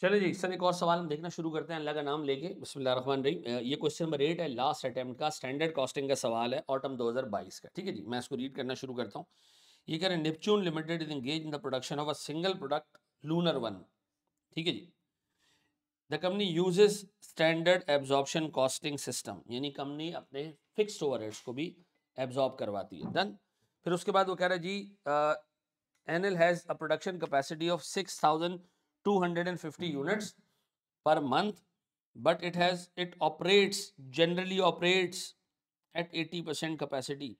चलिए जी सर, एक और सवाल हम देखना शुरू करते हैं अल्लाह का नाम लेके। बिस्मिल्लाहिर्रहमानिर्रहीम। ये क्वेश्चन नंबर 8 है, लास्ट अटेम्प्ट का स्टैंडर्ड कॉस्टिंग का सवाल है, ऑटम 2022 का। ठीक है जी, मैं इसको रीड करना शुरू करता हूँ। ये कह रहे हैं Neptune limited is engage in the production of a single product lunar one. ठीक है जी। The company uses standard absorption costing system, यानी कंपनी अपने फिक्स्ड ओवरहेड्स को भी एब्जॉर्ब करवाती है। डन। फिर उसके बाद वो कह रहा है जी NL has a production capacity of 6250 units per month, but it operates generally operates at 80% capacity।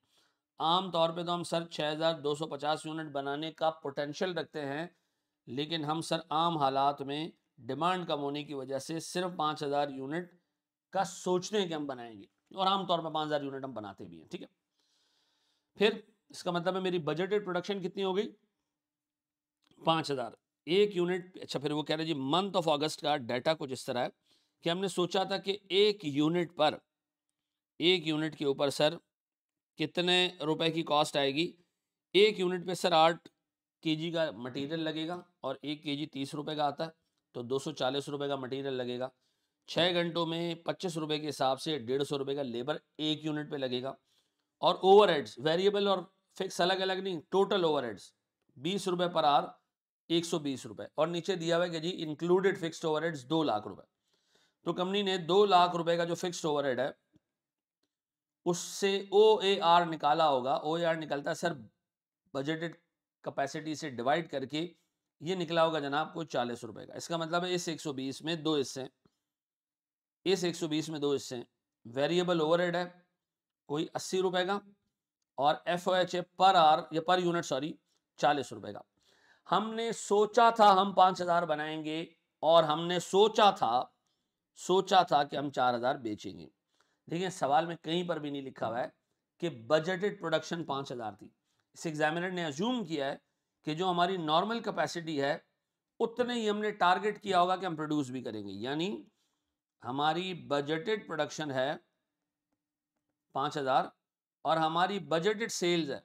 आम तौर पे तो हम सर 6250 यूनिट बनाने का पोटेंशियल रखते हैं, लेकिन हम सर आम हालात में डिमांड कम होने की वजह से सिर्फ 5000 यूनिट का सोचने के हम बनाएंगे, और आमतौर पर 5000 यूनिट हम बनाते भी हैं। ठीक है। फिर इसका मतलब है मेरी बजटेड प्रोडक्शन कितनी हो गई? 5000 एक यूनिट। अच्छा, फिर वो कह रहे जी मंथ ऑफ अगस्त का डाटा कुछ इस तरह है कि हमने सोचा था कि एक यूनिट के ऊपर सर कितने रुपए की कॉस्ट आएगी। एक यूनिट पे सर 8 kg का मटेरियल लगेगा, और 1 kg 30 रुपए का आता है, तो 240 रुपए का मटेरियल लगेगा। 6 घंटों में 25 रुपए के हिसाब से 150 रुपए का लेबर एक यूनिट पे लगेगा। और ओवरहेड्स वेरिएबल और फिक्स अलग अलग नहीं, टोटल ओवरहेड्स 20 रुपए पर आवर, 120 रुपए। और नीचे दिया हुआ है कि जी इंक्लूडेड फिक्स्ड ओवरहेड्स 2 लाख रुपए। तो कंपनी ने 2 लाख रुपए का जो फिक्स्ड ओवरहेड है उससे OAR निकाला होगा। OAR निकलता है सर बजटेड कैपेसिटी से डिवाइड करके, ये निकला होगा जनाब को 40 रुपए का। इसका मतलब है इस 120 में दो हिस्से, इस 120 में दो हिस्से वेरिएबल ओवरहेड है कोई 80 रुपए का, और FOH पर आवर या पर यूनिट सॉरी 40 रुपए का। हमने सोचा था हम 5000 बनाएंगे, और हमने सोचा था कि हम 4000 बेचेंगे। देखिए सवाल में कहीं पर भी नहीं लिखा हुआ है कि बजटेड प्रोडक्शन 5000 थी। इस एग्जामिनर ने अज्यूम किया है कि जो हमारी नॉर्मल कैपेसिटी है उतने ही हमने टारगेट किया होगा कि हम प्रोड्यूस भी करेंगे, यानी हमारी बजटेड प्रोडक्शन है 5000 और हमारी बजटेड सेल्स है,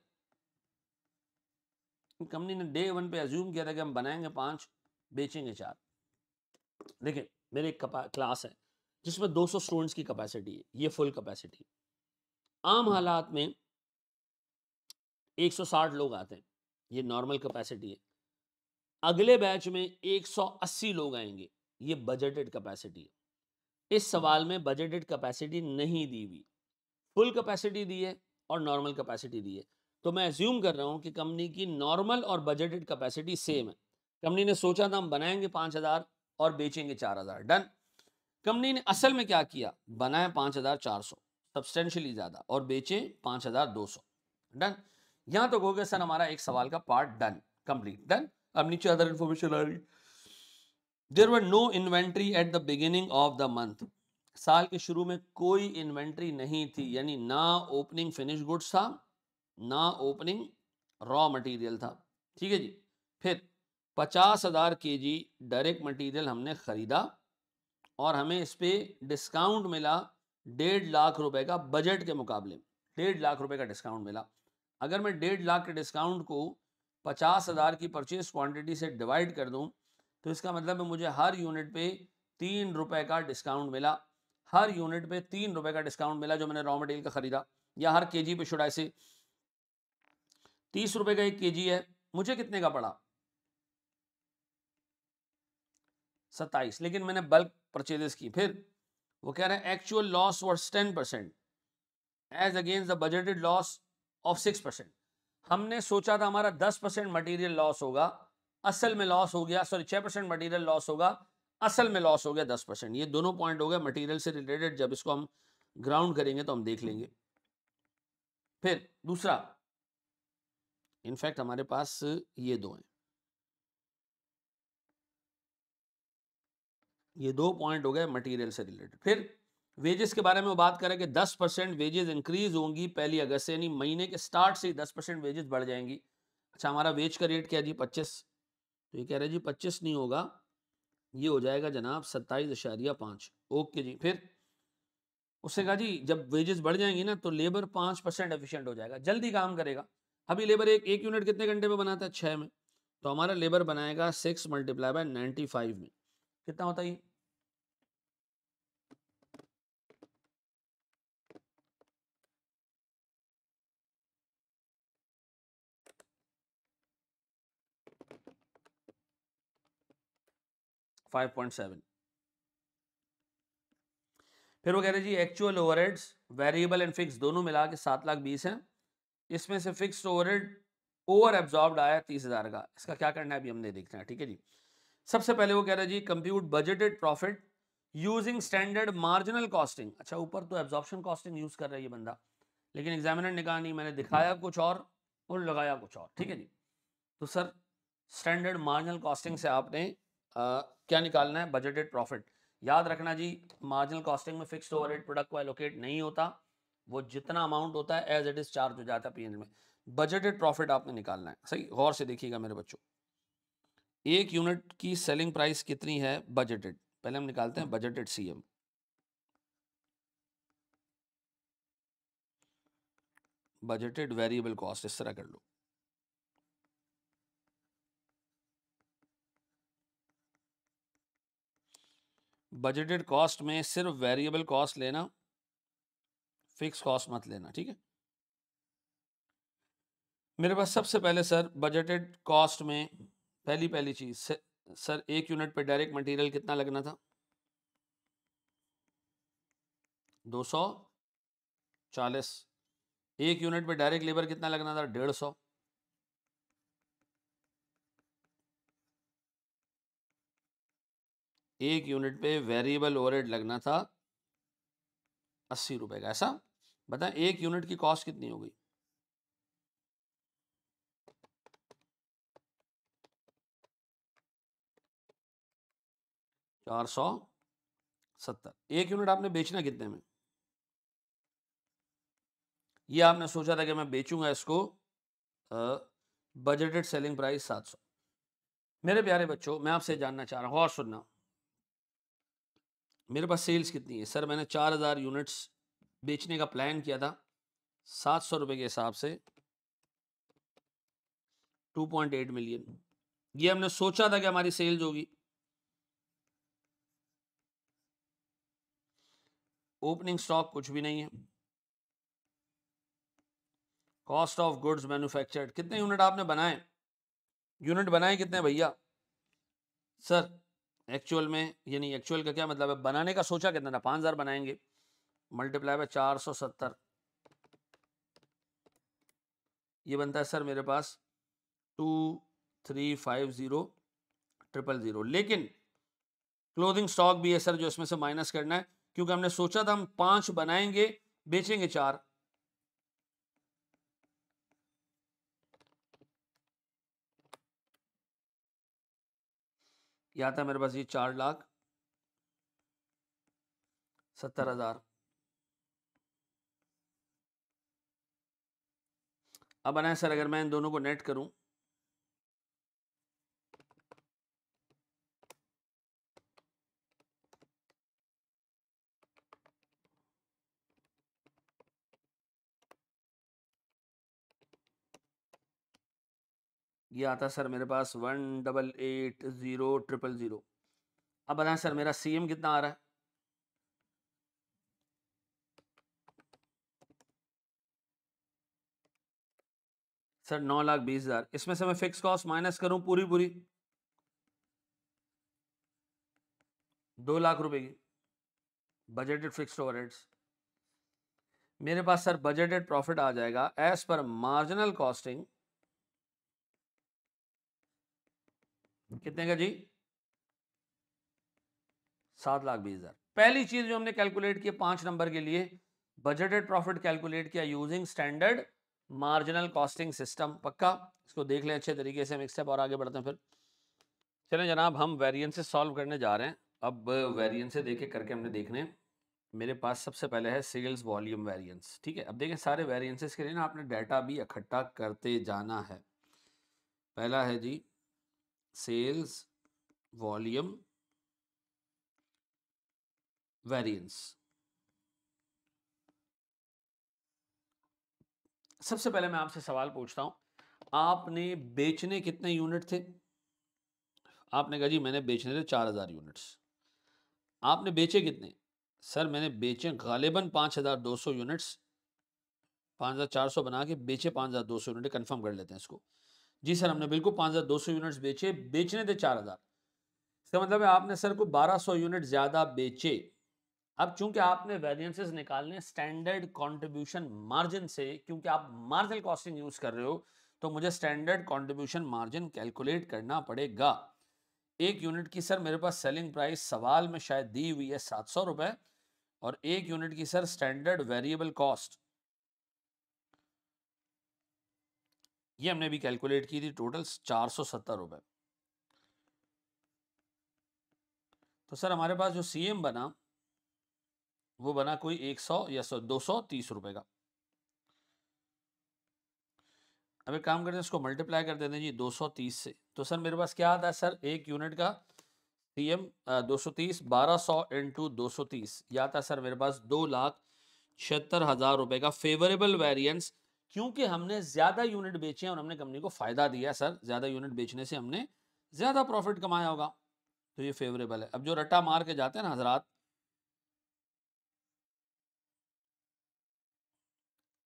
कंपनी ने डे 1 पे अज्यूम किया था कि हम बनाएंगे 5, बेचेंगे 4। देखिए मेरे एक क्लास है जिसमें 200 स्टूडेंट्स की कैपेसिटी है, ये फुल कैपेसिटी। आम हालात में 160 लोग आते हैं, ये नॉर्मल कैपेसिटी है। अगले बैच में 180 लोग आएंगे, ये बजटेड कैपेसिटी है। इस सवाल में बजटेड कैपेसिटी नहीं दी हुई, फुल कैपेसिटी दी है और नॉर्मल कैपेसिटी दी है। तो मैं अज्यूम कर रहा हूं कि कंपनी की नॉर्मल और बजटेड कैपेसिटी सेम है। कंपनी ने सोचा था हम बनाएंगे 5000 और बेचेंगे 4000। डन। कंपनी ने असल में क्या किया, बनाए 5400, सब्सटेंशियली ज्यादा, और बेचे 5200। डन। यहां तक हो गया सर हमारा एक सवाल का पार्ट डन, कंप्लीट। डन। अब नीचे अदर इंफॉर्मेशन आ रही। There were no inventory at the beginning of the month. साल के शुरू में कोई इन्वेंट्री नहीं थी, यानी ना ओपनिंग फिनिश गुड्स था, ना ओपनिंग रॉ मटेरियल था। ठीक है जी। फिर 50,000 kg डायरेक्ट मटेरियल हमने खरीदा, और हमें इस पे डिस्काउंट मिला 1.5 लाख रुपए का, बजट के मुकाबले 1.5 लाख रुपए का डिस्काउंट मिला। अगर मैं 1.5 लाख के डिस्काउंट को 50,000 की परचेज क्वांटिटी से डिवाइड कर दूं, तो इसका मतलब है मुझे हर यूनिट पे 3 रुपए का डिस्काउंट मिला। हर यूनिट पे 3 रुपए का डिस्काउंट मिला जो मैंने रॉ मटेरियल का खरीदा, या हर केजी पे शुड ऐसे 30 रुपए का 1 kg है, मुझे कितने का पड़ा? 27, लेकिन मैंने बल्क परचेजेस की। फिर वो कह रहे हैं actual loss was 10% as against the budgeted loss of 6%। हमने सोचा था हमारा 10% मटेरियल लॉस होगा, असल में लॉस हो गया, सॉरी 6% मटेरियल लॉस होगा, असल में लॉस हो गया 10%। ये दोनों पॉइंट हो गए मटेरियल से रिलेटेड, जब इसको हम ग्राउंड करेंगे तो हम देख लेंगे। फिर दूसरा, इनफैक्ट हमारे पास ये दो हैं, ये दो पॉइंट हो गए मटेरियल से रिलेटेड। फिर वेजेस के बारे में वो बात करें कि 10% वेजेस इंक्रीज होंगी 1 अगस्त से, यानी महीने के स्टार्ट से ही 10% वेजेस बढ़ जाएंगी। अच्छा, हमारा वेज का रेट क्या है जी? 25। तो ये कह रहे हैं जी 25 नहीं होगा, ये हो जाएगा जनाब 27.5। ओके जी। फिर उससे कहा जी जब वेजेस बढ़ जाएंगी ना तो लेबर 5% एफिशिएंट हो जाएगा, जल्दी काम करेगा। अभी लेबर एक यूनिट कितने घंटे में बनाता है? 6 में। तो हमारा लेबर बनाएगा 6 × 95 में, कितना होता है ये? $5.7। फिर वो कह रहे जी actual overheads variable and fix दोनों मिला के 7,20,000 है। इसमें से फिक्स्ड ओवरहेड ओवर एब्जॉर्ब्ड आया 30,000 का। इसका क्या करना है अभी हमने देखना है, ठीक है जी। सबसे पहले वो कह रहा है जी compute budgeted profit using standard marginal costing. अच्छा, ऊपर तो एब्जॉर्प्शन कॉस्टिंग यूज कर रहा है ये बंदा, लेकिन एग्जामिनर ने कहा नहीं, मैंने दिखाया कुछ और लगाया कुछ और, ठीक है जी। तो सर स्टैंडर्ड मार्जिनल कॉस्टिंग से आपने क्या निकालना है? Budgeted profit. याद रखना जी, मार्जिनल कॉस्टिंग में फिक्स्ड ओवरहेड प्रोडक्ट को एलोकेट नहीं होता, वो जितना अमाउंट होता है एज इट इज चार्ज हो जाता है पीएनएल में। बजटेड प्रॉफिट आपने निकालना है। सही गौर से देखिएगा मेरे बच्चों, एक यूनिट की सेलिंग प्राइस कितनी है बजटेड, पहले हम निकालते हैं budgeted CM. Budgeted variable cost इस तरह कर लो। बजटेड कॉस्ट में सिर्फ वेरिएबल कॉस्ट लेना, फिक्स कॉस्ट मत लेना, ठीक है। मेरे पास सबसे पहले सर बजटेड कॉस्ट में पहली चीज सर एक यूनिट पे डायरेक्ट मटेरियल कितना लगना था? 240। एक यूनिट पे डायरेक्ट लेबर कितना लगना था? 150। एक यूनिट पे वेरिएबल ओवरहेड लगना था 80 रुपए का। ऐसा बताएं एक यूनिट की कॉस्ट कितनी हो गई? 470। एक यूनिट आपने बेचना कितने में? ये आपने सोचा था कि मैं बेचूंगा इसको बजटेड सेलिंग प्राइस 700। मेरे प्यारे बच्चों, मैं आपसे जानना चाह रहा हूं और सुनना, मेरे पास सेल्स कितनी है? सर मैंने 4,000 यूनिट्स बेचने का प्लान किया था, 700 रुपए के हिसाब से 2.8 मिलियन। ये हमने सोचा था कि हमारी सेल्स होगी। ओपनिंग स्टॉक कुछ भी नहीं है। कॉस्ट ऑफ गुड्स मैन्युफैक्चर्ड, कितने यूनिट आपने बनाए? यूनिट बनाए कितने भैया? सर एक्चुअल में, यानी एक्चुअल का क्या मतलब है, बनाने का सोचा कितना था? 5,000 बनाएंगे, मल्टीप्लाई बाय 470, ये बनता है सर मेरे पास 2,350,000। लेकिन क्लोथिंग स्टॉक भी है सर जो इसमें से माइनस करना है, क्योंकि हमने सोचा था हम 5 बनाएंगे, बेचेंगे 4। यह आता है मेरे पास ये 4,70,000। अब बनाए सर, अगर मैं इन दोनों को नेट करूं, ये आता है सर मेरे पास 1,88,0,000। अब बताएं सर मेरा सीएम कितना आ रहा है? सर 9,20,000। इसमें से मैं फिक्स कॉस्ट माइनस करूं पूरी पूरी, 2 लाख रुपए की बजटेड फिक्स्ड ओवरहेड्स। मेरे पास सर बजटेड प्रॉफिट आ जाएगा एज पर मार्जिनल कॉस्टिंग कितने का जी? 7,20,000। पहली चीज जो हमने कैलकुलेट की 5 नंबर के लिए, बजटेड प्रॉफिट कैलकुलेट किया using standard marginal costing system. पक्का इसको देख लें अच्छे तरीके से, हम एक स्टेप और आगे बढ़ते हैं फिर। चलें जनाब, हम वेरिएंसेस सॉल्व करने जा रहे हैं। अब वेरिएंसेस देखे करके हमने देखने हैं। मेरे पास सबसे पहले है सेल्स वॉल्यूम वेरिएंस, ठीक है। अब देखें सारे वेरिएंसेस के लिए ना आपने डाटा भी इकट्ठा करते जाना है। पहला है जी सेल्स वॉल्यूम वेरिएंस। सबसे पहले मैं आपसे सवाल पूछता हूं, आपने बेचने कितने यूनिट थे? आपने कहा जी मैंने बेचने थे 4000 यूनिट्स। आपने बेचे कितने? सर मैंने बेचे गालिबन 5200 यूनिट्स, 5400 बना के बेचे 5200 यूनिट, कंफर्म कर लेते हैं इसको। जी सर हमने बिल्कुल 5200 यूनिट्स बेचे, बेचने थे 4000। इसका मतलब है आपने सर को 1200 यूनिट ज्यादा बेचे। अब चूंकि आपने वेरिएंसेस निकालने स्टैंडर्ड कंट्रीब्यूशन मार्जिन से, क्योंकि आप मार्जिनल कॉस्टिंग यूज कर रहे हो, तो मुझे स्टैंडर्ड कंट्रीब्यूशन मार्जिन कैलकुलेट करना पड़ेगा। एक यूनिट की सर मेरे पास सेलिंग प्राइस सवाल में शायद दी हुई है 700 रुपए, और एक यूनिट की सर स्टैंडर्ड वेरिएबल कॉस्ट ये हमने भी कैलकुलेट की थी, टोटल 470 रुपए। तो सर हमारे पास जो सीएम बना वो बना कोई 100 या 230 रुपए का। अब एक काम करते हैं, इसको मल्टीप्लाई कर देते हैं जी 230 से। तो सर मेरे पास क्या आता है सर, एक यूनिट का सीएम 230 1200 इंटू 230 यह आता है सर मेरे पास 2,76,000 रुपए का फेवरेबल वेरिएंस, क्योंकि हमने ज्यादा यूनिट बेचे हैं और हमने कंपनी को फायदा दिया है सर, ज्यादा यूनिट बेचने से हमने ज्यादा प्रॉफिट कमाया होगा, तो ये फेवरेबल है। अब जो रट्टा मार के जाते हैं ना हजरात,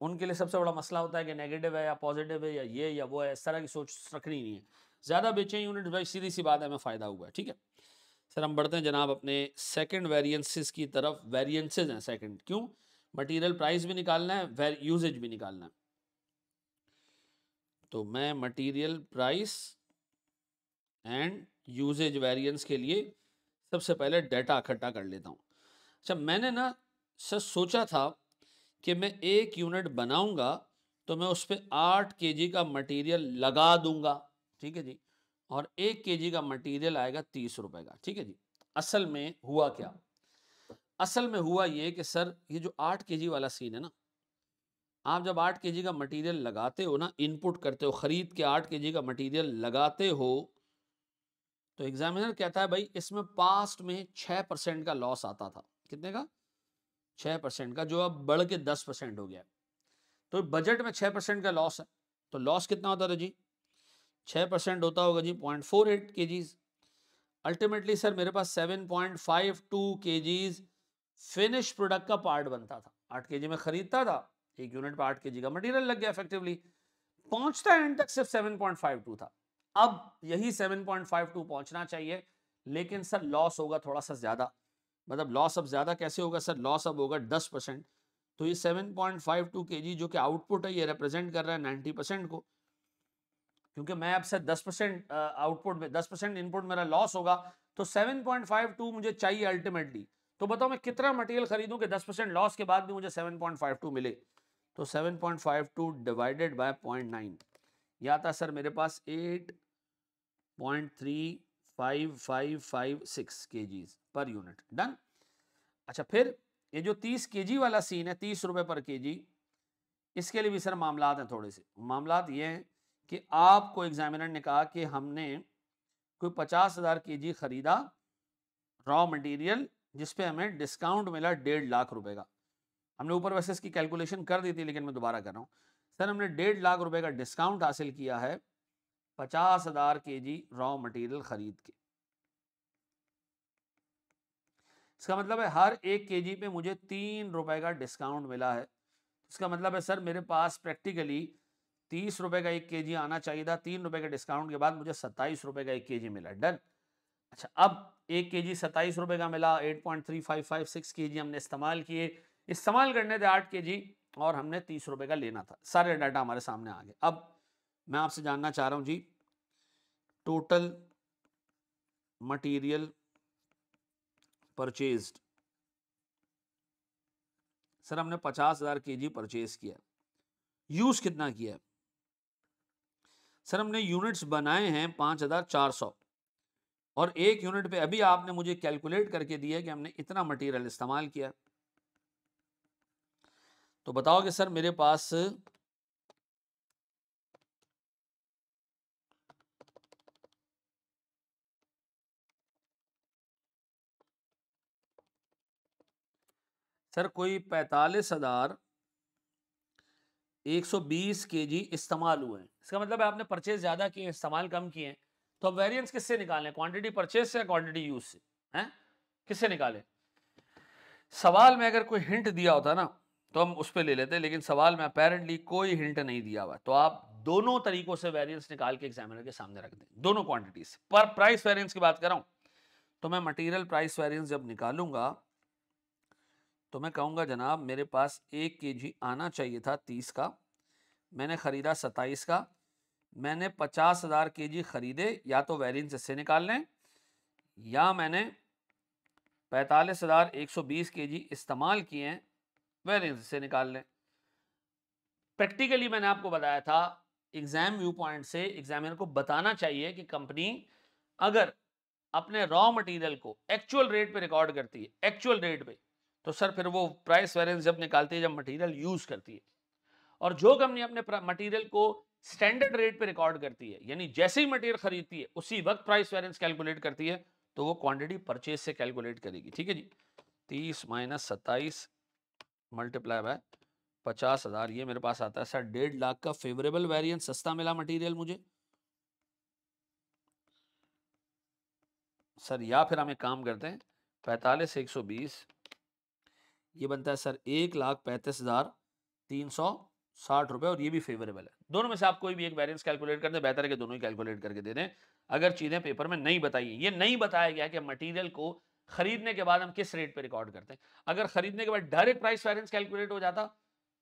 उनके लिए सबसे बड़ा मसला होता है कि नेगेटिव है या पॉजिटिव है या ये या वो है, इस तरह की सोच रखनी नहीं है। ज्यादा बेचे यूनिट भाई सीधी सी बात है, हमें फायदा हुआ है, ठीक है। सर हम बढ़ते हैं जनाब अपने सेकंड वेरिएंसेस की तरफ। वेरिएंसेस हैं सेकंड, क्यों? मटेरियल प्राइस भी निकालना है, यूजेज भी निकालना है। तो मैं material price and usage variance के लिए सबसे पहले डाटा इकट्ठा कर लेता हूँ। अच्छा मैंने ना सर सोचा था कि मैं एक यूनिट बनाऊंगा तो मैं उस पर 8 kg का मटेरियल लगा दूंगा, ठीक है जी, और 1 kg का मटेरियल आएगा 30 रुपए का, ठीक है जी। असल में हुआ क्या? असल में हुआ ये कि सर ये जो 8 kg वाला सीन है ना, आप जब 8 kg का मटेरियल लगाते हो ना, इनपुट करते हो, खरीद के 8 kg का मटेरियल लगाते हो, तो एग्जामिनर कहता है भाई इसमें पास्ट में 6% का लॉस आता था। कितने का? 6% का, जो अब बढ़ के 10% हो गया। तो बजट में 6% का लॉस है, तो लॉस कितना होता था जी? 6% होता होगा जी 0.48 kgs। अल्टीमेटली सर मेरे पास 7.52 kgs फिनिश प्रोडक्ट का पार्ट बनता था। 8 kg में खरीदता था, एक यूनिट पर 8 kg का मटेरियल लग गया, इफेक्टिवली पहुंचता एंड तक सिर्फ 7.52 था। अब यही 7.52 पहुंचना चाहिए, लेकिन सर लॉस होगा थोड़ा सा ज्यादा। मतलब लॉस अब ज्यादा कैसे होगा सर? लॉस अब होगा 10%। तो ये 7.52 kg जो कि आउटपुट है, ये रिप्रेजेंट कर रहा है 90% को, क्योंकि मैं अब से 10% आउटपुट में 10% इनपुट मेरा लॉस होगा, तो 7.52 मुझे चाहिए अल्टीमेटली। तो बताओ मैं कितना मटेरियल खरीदूं कि 10% लॉस के बाद भी मुझे 7.52 मिले? तो 7.52 डिवाइडेड बाय 0.9 यह आता सर मेरे पास 8.35556 kgs पर यूनिट। डन। अच्छा फिर ये जो 30 kg वाला सीन है, 30 रुपए पर kg, इसके लिए भी सर मामलात हैं थोड़े से। मामलात ये हैं कि आपको एग्जामिनर ने कहा कि हमने कोई 50,000 kg खरीदा रॉ मटेरियल, जिसपे हमें डिस्काउंट मिला 1.5 लाख रुपए का। हमने ऊपर वैसे इसकी कैलकुलेशन कर दी थी, लेकिन मैं दोबारा कर रहा हूँ। सर हमने 1.5 लाख रुपए का डिस्काउंट हासिल किया है 50,000 kg रॉ मटेरियल खरीद के। इसका मतलब है हर 1 kg पे मुझे 3 रुपए का डिस्काउंट मिला है। इसका मतलब है सर मेरे पास प्रैक्टिकली 30 रुपए का 1 kg आना चाहिए था, 3 रुपए के डिस्काउंट के बाद मुझे 27 रुपए का 1 kg मिला। डन। अच्छा अब 1 kg 27 रुपए का मिला, 8.3556 kg हमने इस्तेमाल किए। इस्तेमाल करने थे 8 kg और हमने 30 रुपए का लेना था। सारे डाटा हमारे सामने आ गए। अब मैं आपसे जानना चाह रहा हूं जी, टोटल मटेरियल परचेज्ड। सर हमने 50,000 kg परचेज किया, यूज कितना किया है? सर हमने यूनिट्स बनाए हैं 5,400, और एक यूनिट पे अभी आपने मुझे कैलकुलेट करके दिया कि हमने इतना मटेरियल इस्तेमाल किया। तो बताओ कि सर मेरे पास सर कोई 45,120 kg इस्तेमाल हुए हैं। इसका मतलब है आपने परचेज ज्यादा किए, इस्तेमाल कम किए हैं। तो अब वेरिएंस किससे निकालें, क्वांटिटी परचेज से या क्वांटिटी यूज से, हैं किससे निकालें? सवाल में अगर कोई हिंट दिया होता ना तो हम उस पर ले लेते, लेकिन सवाल में अपेरेंटली कोई हिंट नहीं दिया हुआ, तो आप दोनों तरीकों से वेरिएंस निकाल के एग्जामिनर के सामने रख दें, दोनों क्वांटिटीज। पर प्राइस वेरिएंस की बात कर रहा हूं, तो मैं मटेरियल प्राइस वेरिएंस जब निकालूंगा तो मैं कहूंगा जनाब मेरे पास 1 kg आना चाहिए था 30 का, मैंने खरीदा 27 का, मैंने 50,000 kg खरीदे, या तो वेरिएंस इससे निकाल लें, या मैंने 45,120 kg इस्तेमाल किए हैं, वेरिएंस से निकाल लें। प्रैक्टिकली मैंने आपको बताया था एग्जाम व्यू पॉइंट से एग्जामिनर को बताना चाहिए कि कंपनी अगर अपने रॉ मटेरियल को एक्चुअल रेट पे रिकॉर्ड करती है, एक्चुअल रेट पे, तो सर फिर वो प्राइस वेरिएंस जब निकालती है जब मटेरियल यूज करती है। और जो कंपनी अपने मटेरियल को स्टैंडर्ड रेट पे रिकॉर्ड करती है, यानी जैसे ही मटेरियल खरीदती है उसी वक्त प्राइस वेरिएंस कैलकुलेट करती है, तो वो क्वांटिटी परचेज से कैलकुलेट करेगी। ठीक है जी, 30 माइनस 27 मल्टीप्लाई बाय 50,000, ये मेरे पास आता है सर 1.5 लाख का फेवरेबल वेरिएंस, सस्ता मिला मटेरियल मुझे सर। या फिर हम एक काम करते हैं, 45,120 ये बनता है सर 1,35,360 रुपए, और ये भी फेवरेबल है। दोनों में से आप कोई भी एक वेरिएंस कैलकुलेट कर दें, बेहतर है कि दोनों ही कैलकुलेट करके दे दें अगर चीजें पेपर में नहीं बताई। ये नहीं बताया गया कि मटेरियल को खरीदने के बाद हम किस रेट पे रिकॉर्ड करते हैं। अगर खरीदने के बाद डायरेक्ट प्राइस वेरिएंस कैलकुलेट हो जाता,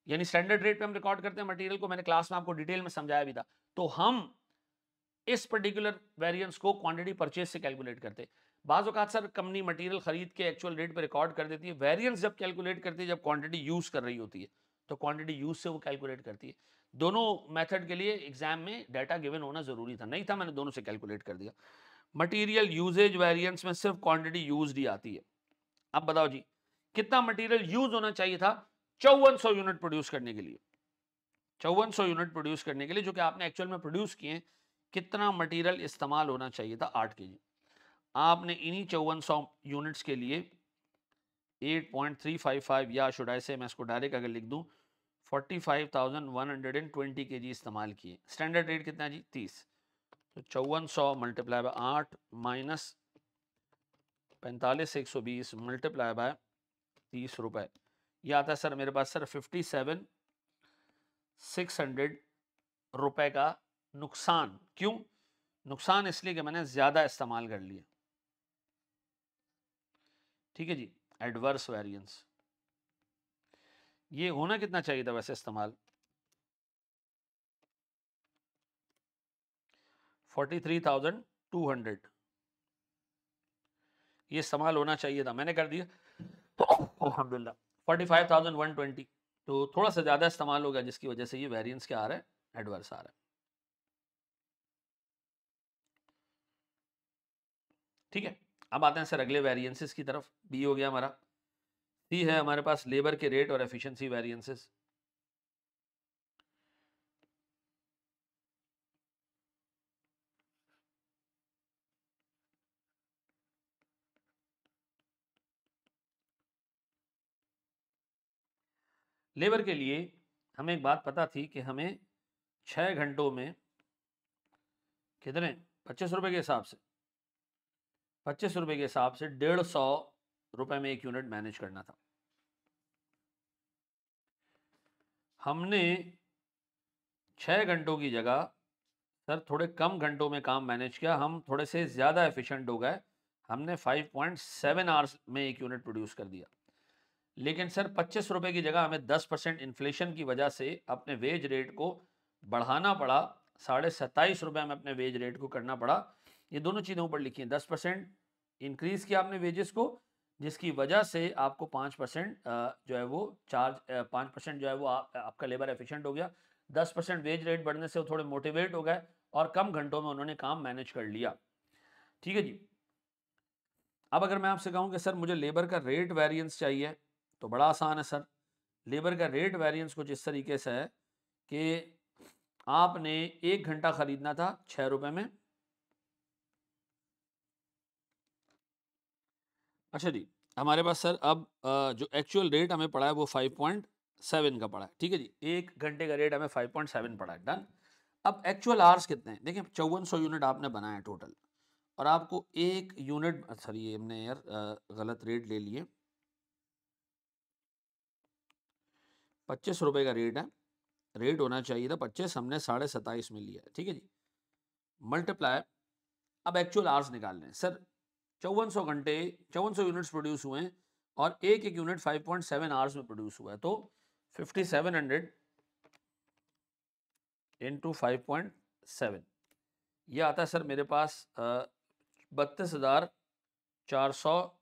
यानी स्टैंडर्ड रेट पे हम रिकॉर्ड करते हैं मटेरियल को, मैंने क्लास में आपको डिटेल में समझाया भी था, तो हम इस पर्टिकुलर वेरिएंस को क्वांटिटी परचेज से कैलकुलेट करते। बाज़ औक़ात सर कंपनी मटेरियल खरीद के एक्चुअल रेट पे रिकॉर्ड कर देती है, वेरिएंस जब कैलकुलेट करती है जब क्वांटिटी यूज कर रही होती है, तो क्वांटिटी यूज से वो कैलकुलेट करती है। दोनों मेथड के लिए एग्जाम में डाटा गिवन होना जरूरी था, नहीं था, मैंने दोनों से कैलकुलेट कर दिया। मटीरियल यूजेज वेरिएंस में सिर्फ क्वांटिटी यूज्ड ही आती है। अब बताओ जी कितना मटेरियल यूज होना चाहिए था 5400 यूनिट प्रोड्यूस करने के लिए, 5400 यूनिट प्रोड्यूस करने के लिए जो कि आपने एक्चुअल में प्रोड्यूस किए, कितना मटेरियल इस्तेमाल होना चाहिए था 8 kg। आपने इन्हीं 5400 यूनिट्स के लिए 8.355 या शुड आई से मैं इसको डायरेक्ट अगर लिख दूं 45,120 kg इस्तेमाल किए। स्टैंडर्ड रेट कितना है जी 30, तो 5400 multiply by 8 minus 45,120 multiply by 30 रुपए, ये आता है सर मेरे पास सर 57,600 रुपए का नुकसान। क्यों नुकसान? इसलिए कि मैंने ज्यादा इस्तेमाल कर लिया। ठीक है जी, एडवर्स वेरिएंस। ये होना कितना चाहिए था वैसे इस्तेमाल 43,200, ये इस्तेमाल होना चाहिए था, मैंने कर दिया अल्हम्दुलिल्लाह 45,120, तो थोड़ा सा ज्यादा इस्तेमाल हो गया जिसकी वजह से ये वेरिएंस क्या आ रहा है, एडवर्स आ रहा है। ठीक है, अब आते हैं सर अगले वेरिएंसेस की तरफ। बी हो गया हमारा, सी है हमारे पास लेबर के रेट और एफिशिएंसी वेरिएंसेस। लेबर के लिए हमें एक बात पता थी कि हमें 6 घंटों में कितने 25 रुपए के हिसाब से 25 रुपए के हिसाब से 150 रुपए में एक यूनिट मैनेज करना था। हमने 6 घंटों की जगह सर थोड़े कम घंटों में काम मैनेज किया, हम थोड़े से ज़्यादा एफिशिएंट हो गए, हमने 5.7 आवर्स में एक यूनिट प्रोड्यूस कर दिया। लेकिन सर 25 रुपए की जगह हमें 10% इन्फ्लेशन की वजह से अपने वेज रेट को बढ़ाना पड़ा, 27.5 रुपये में अपने वेज रेट को करना पड़ा। ये दोनों चीज़ें ऊपर लिखी हैं, 10% इंक्रीज किया आपने वेजेस को, जिसकी वजह से आपको 5% जो है वो चार्ज 5% जो है वो आपका लेबर एफिशिएंट हो गया। 10% वेज रेट बढ़ने से वो थोड़े मोटिवेट हो गए और कम घंटों में उन्होंने काम मैनेज कर लिया। ठीक है जी, अब अगर मैं आपसे कहूँ कि सर मुझे लेबर का रेट वेरिएंस चाहिए, तो बड़ा आसान है सर। लेबर का रेट वेरिएंस कुछ इस तरीके से है कि आपने 1 घंटा खरीदना था 6 रुपए में। अच्छा जी, हमारे पास सर अब जो एक्चुअल रेट हमें पड़ा है वो 5.7 का पड़ा है। ठीक है जी, 1 घंटे का रेट हमें 5.7 पड़ा है, डन। अब एक्चुअल आवर्स कितने हैं? देखिए 5400 यूनिट आपने बनाया टोटल, और आपको एक यूनिट, सॉरी ये हमने यार गलत रेट ले लिए, 25 रुपये का रेट है, रेट होना चाहिए था 25, हमने 27.5 में लिया है, ठीक है जी। मल्टीप्लाई, अब एक्चुअल आवर्स निकालने हैं सर। 5400 घंटे, 5400 यूनिट्स प्रोड्यूस हुए हैं, और एक एक यूनिट 5.7 आवर्स में प्रोड्यूस हुआ है, तो 5700 इंटू 5.7, ये आता है सर मेरे पास 32,400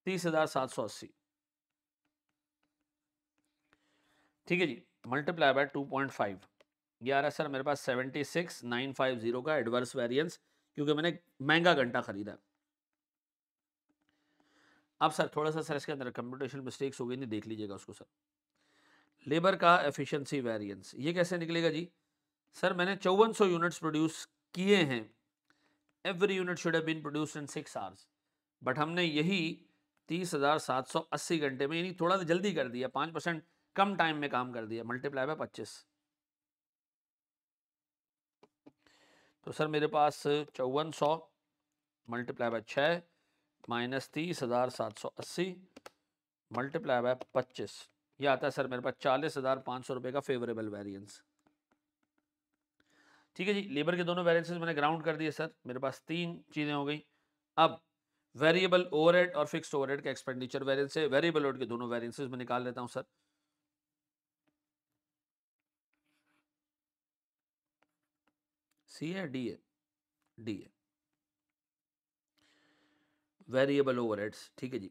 30,780, ठीक है जी। मल्टीप्लाई बाय 2.5, ये आ रहा है सर मेरे पास 76,950 का एडवर्स वेरिएंस, क्योंकि मैंने महंगा घंटा खरीदा है। अब सर थोड़ा सा सर इसके अंदर कंप्यूटेशन मिस्टेक्स हो गई, नहीं देख लीजिएगा उसको सर। लेबर का एफिशिएंसी वेरिएंस ये कैसे निकलेगा जी? सर मैंने 5400 यूनिट्स प्रोड्यूस किए हैं, every unit should have been produced in 6 hours, but हमने यही 30,780 घंटे में, यानी थोड़ा सा जल्दी कर दिया, 5% कम टाइम में काम कर दिया, मल्टीप्लाई बाय 25। तो सर मेरे पास 5400 multiply by 6 minus 30,780 multiply by 25, ये आता है सर मेरे पास 40,500 रुपये का फेवरेबल वेरिएंस, ठीक है जी। लेबर के दोनों वेरिएंसेस मैंने ग्राउंड कर दिए सर, मेरे पास 3 चीज़ें हो गई। अब वेरिएबल ओवरहेड और फिक्स्ड ओवरहेड का एक्सपेंडिचर वेरिएंस है, वेरिएबल ओवरहेड के दोनों वेरिएंसेस में निकाल लेता हूं सर। सी है, डी है, डी है, वेरिएबल ओवरहेड्स, ठीक है जी।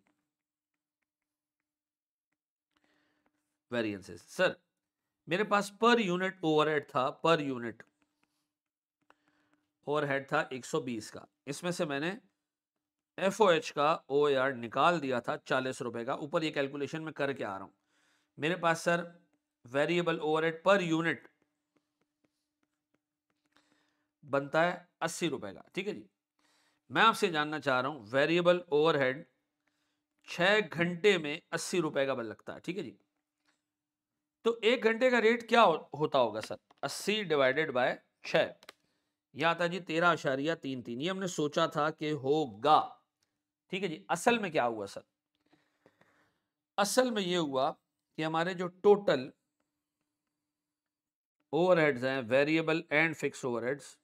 वेरिएंसेस सर मेरे पास पर यूनिट ओवरहेड था, पर यूनिट ओवरहेड था 120 का, इसमें से मैंने एफओएच का ओआर निकाल दिया था 40 रुपए का। ऊपर ये कैलकुलेशन में करके आ रहा हूं। मेरे पास sir variable overhead per unit बनता है 80 रुपए का, ठीक है जी। मैं आपसे जानना चाह रहा हूं वेरिएबल ओवरहेड 6 घंटे में 80 रुपए का बन लगता है, ठीक है जी। तो 1 घंटे का रेट क्या होता होगा सर? 80 डिवाइडेड बाय 6, यह आता है जी 13.33। ये हमने सोचा था कि होगा, ठीक है जी। असल में क्या हुआ सर? असल में ये हुआ कि हमारे जो टोटल ओवरहेड्स हैं, वेरिएबल एंड फिक्स ओवरहेड्स,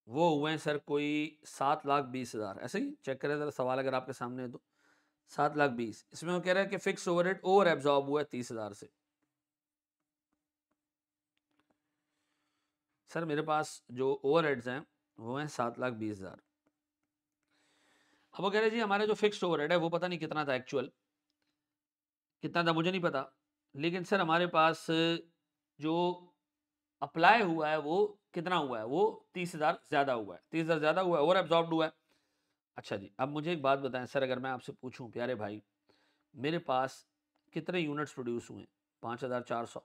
वो हुए हैं सर कोई 7,20,000, ऐसे ही चेक करें जरा सवाल अगर आपके सामने है तो। 7,20,000, इसमें वो कह रहा है कि फिक्स ओवरहेड ओवर एब्जॉर्ब हुआ है 30,000 से। सर मेरे पास जो ओवरहेड्स हैं वो हैं 7,20,000। अब वो कह रहे हैं जी हमारे जो फिक्स्ड ओवरहेड है वो पता नहीं कितना था, एक्चुअल कितना था मुझे नहीं पता, लेकिन सर हमारे पास जो अप्लाई हुआ है वो कितना हुआ है? वो 30,000 ज्यादा हुआ है, 30,000 ज्यादा हुआ है, ओवर एब्जॉर्ब्ड हुआ है। अच्छा जी, अब मुझे एक बात बताएं सर, अगर मैं आपसे पूछूं प्यारे भाई, मेरे पास कितने यूनिट्स प्रोड्यूस हुए? 5,400।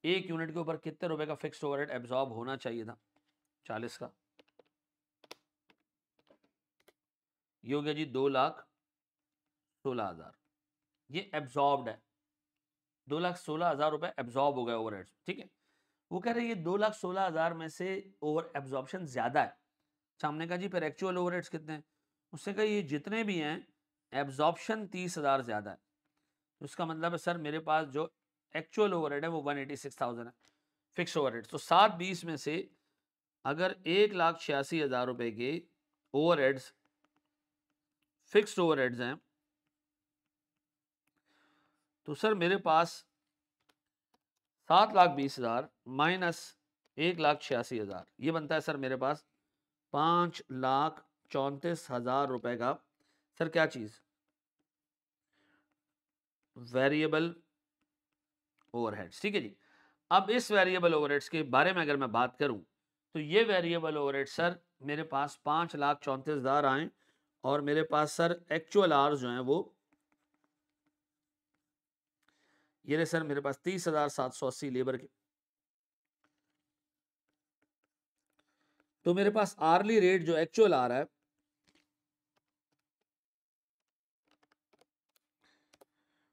एक यूनिट के ऊपर कितने रुपए का फिक्स्ड ओवरहेड एब्जॉर्ब होना चाहिए था? 40 का। ये हो गया जी 2,16,000, ये एब्जॉर्ब्ड है। 2,16,000 रुपए एब्जॉर्ब हो गए ओवरहेड, ठीक है। वो कह रहे हैं ये 2,16,000 में से ओवर एब्जॉर्प्शन ज्यादा है। सामने का जी फिर एक्चुअल ओवरहेड्स कितने हैं? उससे कहा ये जितने भी हैं एब्जॉर्प्शन 30,000 ज्यादा है। तो इसका मतलब है सर मेरे पास जो एक्चुअल ओवरहेड है वो 186,000 है फिक्स ओवरहेड। तो 720 में से अगर 1,86,000 रुपए के ओवरहेड्स फिक्स्ड ओवरहेड्स हैं, तो सर मेरे पास 7,20,000 माइनस 1,86,000, ये बनता है सर मेरे पास 5,34,000 रुपए का सर क्या चीज? वेरिएबल ओवरहेड्स, ठीक है जी। अब इस वेरिएबल ओवरहेड्स के बारे में अगर मैं बात करूं, तो ये वेरिएबल ओवरहेड सर मेरे पास 5,34,000 आए, और मेरे पास सर एक्चुअल आवर्स जो हैं वो ये रहे सर मेरे पास 30,780 लेबर के। तो मेरे पास आर्ली रेट जो एक्चुअल आ रहा है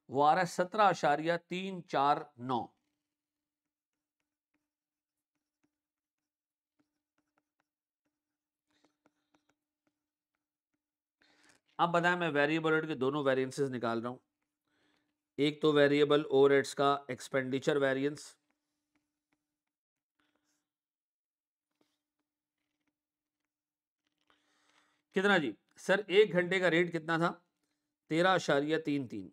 वो आ रहा है 17,349। अब बताएं, मैं वेरिएबल रेट के दोनों वेरिएंसेस निकाल रहा हूं। एक तो वेरिएबल ओवरहेड्स का एक्सपेंडिचर वेरिएंस, कितना जी सर? 1 घंटे का रेट कितना था? 13.33।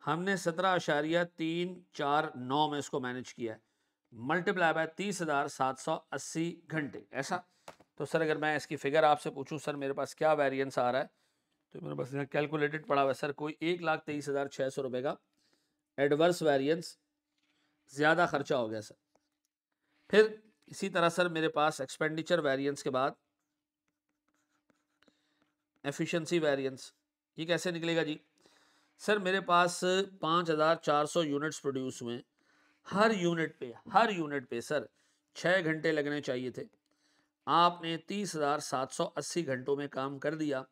हमने 17.349 में इसको मैनेज किया है, मल्टीप्लाई बाय 30,780 घंटे, ऐसा। तो सर अगर मैं इसकी फिगर आपसे पूछूं सर मेरे पास क्या वेरिएंस आ रहा है, तो मेरे पास यहाँ कैलकुलेटेड पड़ा हुआ है सर, कोई 1,23,600 रुपए का एडवर्स वेरिएंस ज़्यादा खर्चा हो गया सर। फिर इसी तरह सर मेरे पास एक्सपेंडिचर वेरिएंस के बाद एफिशिएंसी वेरिएंस, ये कैसे निकलेगा जी? सर मेरे पास 5,400 यूनिट्स प्रोड्यूस हुए, हर यूनिट पे सर 6 घंटे लगने चाहिए थे, आपने 30,780 घंटों में काम कर दिया,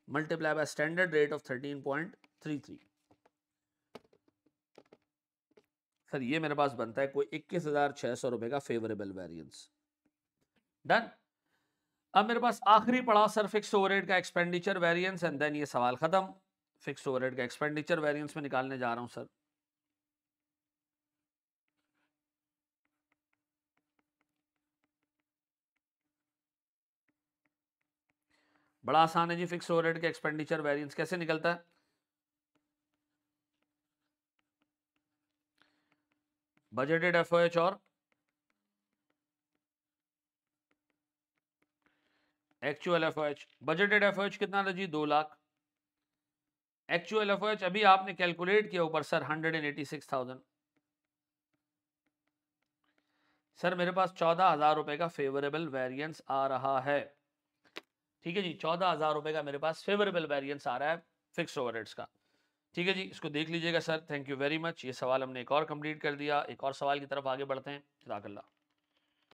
multiply by standard rate of 13.33। Sir ये मेरे पास बनता है कोई 21,600 रुपए का फेवरेबल वेरिएंस। डन। अब मेरे पास आखिरी पड़ा सर फिक्स्ड ओवरहेड का एक्सपेंडिचर वेरिएंस, एंड देन ये सवाल खत्म। फिक्स्ड ओवरहेड का एक्सपेंडिचर वेरिएंस में निकालने जा रहा हूं सर। बड़ा आसान है जी, फिक्स ओवरहेड के एक्सपेंडिचर वेरिएंस कैसे निकलता है? बजटेड एफओएच और एक्चुअल एफओएच। बजटेड एफओएच कितना था जी? 2 लाख। एक्चुअल एफओएच अभी आपने कैलकुलेट किया ऊपर सर 186,000। सर मेरे पास 14,000 रुपए का फेवरेबल वेरिएंस आ रहा है। ठीक है जी, 14,000 रुपए का मेरे पास फेवरेबल वेरिएंस आ रहा है फिक्स ओवरहेड्स का। ठीक है जी, इसको देख लीजिएगा sir. Thank you very much. ये सवाल हमने एक और कंप्लीट कर दिया। एक और सवाल की तरफ आगे बढ़ते हैं। जज़ाकल्लाह।